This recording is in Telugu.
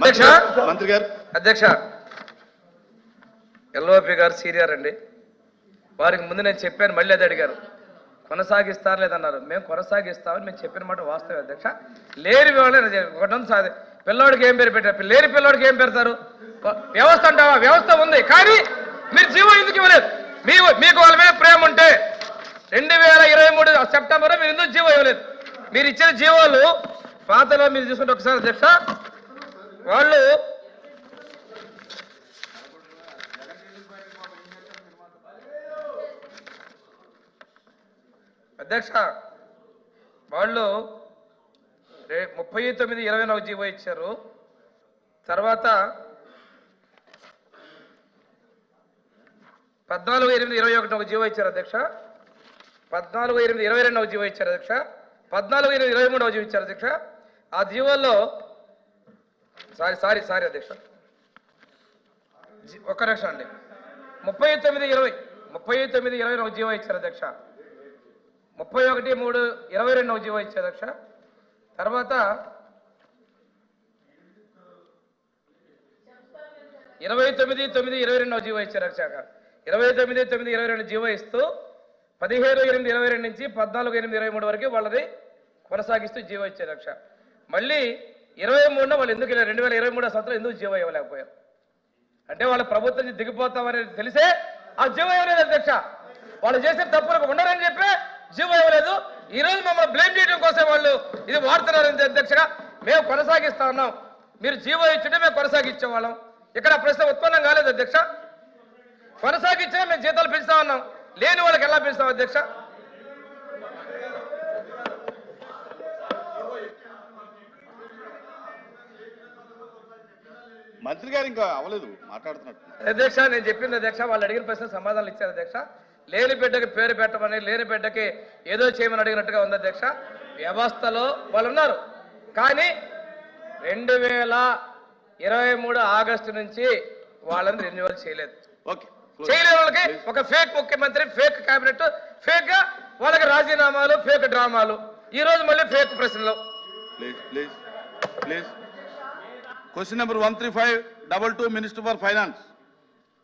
మంత్రి గారు అధ్యక్ష ఎల్ఓపి గారు సీనియర్ అండి. వారికి ముందు నేను చెప్పాను, మళ్ళీ అది అడిగారు కొనసాగిస్తారు లేదన్నారు. మేము కొనసాగిస్తామని మేము చెప్పిన మాట వాస్తవం అధ్యక్ష. లేని ఒకటి పిల్లోడికి ఏం పేరు పెట్టారు, లేని పిల్లోడికి ఏం పెడతారు? వ్యవస్థ అంటావా? వ్యవస్థ ఉంది, కానీ మీరు జీవో ఎందుకు ఇవ్వలేదు? మీకు వాళ్ళ మీద ప్రేమ ఉంటే 2023 సెప్టెంబర్ మీరు ఎందుకు జీవో ఇవ్వలేదు? మీరు ఇచ్చిన జీవోలు పాతలో మీరు చూసుకుంటే ఒకసారి అధ్యక్ష, వాళ్ళు అధ్యక్ష వాళ్ళు 39/24 జీవో ఇచ్చారు. తర్వాత 14/8/21 ఒక జీవో ఇచ్చారు అధ్యక్ష. 14/8/22 ఒక జీవో ఇచ్చారు అధ్యక్ష. 14/8/23 జీవో ఇచ్చారు అధ్యక్ష. ఆ జీవోల్లో సారీ అధ్యక్ష, ఒక్క నిమిషం అండి. 39/20 ఒక జీవో ఇచ్చారు అధ్యక్ష. 31/3/22 ఒక జీవో ఇచ్చారు అధ్యక్ష. తర్వాత 29/9/22 ఒక జీవో ఇచ్చారు అధ్యక్ష. 29/9/22 జీవో ఇస్తూ 15/8/22 నుంచి 14/8/23 వరకు వాళ్ళది కొనసాగిస్తూ జీవో ఇచ్చారు అధ్యక్ష. మళ్ళీ 23 వాళ్ళు ఎందుకు 2023 సంవత్సరం ఎందుకు జీవో ఇవ్వలేకపోయారు అంటే వాళ్ళ ప్రభుత్వం దిగిపోతామని తెలిసే ఆ జీవో ఇవ్వలేదు అధ్యక్ష. వాళ్ళు చేసిన తప్పులకు ఉండరని చెప్పి జీవో ఇవ్వలేదు. ఈ రోజు మమ్మల్ని బ్లేమ్ చేయడం కోసం వాళ్ళు ఇది వాడుతున్నారు అధ్యక్షగా. మేము కొనసాగిస్తా ఉన్నాం, మీరు జీవో ఇచ్చుంటే మేము కొనసాగించే వాళ్ళం. ఇక్కడ ప్రశ్న ఉత్పన్నం కాలేదు అధ్యక్ష. కొనసాగించే మేము జీతాలు పెంచుతా ఉన్నాం, లేని వాళ్ళకి ఎలా పెంచుతాం అధ్యక్ష? మంత్రి గారు ఇంకా అవ్వలేదు మాట్లాడుతున్నట్టు అధ్యక్ష. నేను చెప్పింది అధ్యక్ష, వాళ్ళు అడిగిన ప్రశ్న సమాధానాలు ఇచ్చారు అధ్యక్ష. లేని బిడ్డకి పేరు పెట్టమని, లేని బిడ్డకి ఏదో చేయమని అడిగినట్టుగా ఉంది అధ్యక్ష. వ్యవస్థలో వాళ్ళు ఉన్నారు, కానీ 2023 ఆగస్టు నుంచి వాళ్ళని రెన్యువల్ చేయలేదు. చేయలేని వాళ్ళకి ఒక ఫేక్ ముఖ్యమంత్రి, ఫేక్ కేబినెట్, ఫేక్ గా వాళ్ళకి రాజీనామాలు, ఫేక్ డ్రామాలు, ఈ రోజు మళ్ళీ ఫేక్ ప్రశ్నలు. Question number 13522, Minister for Finance.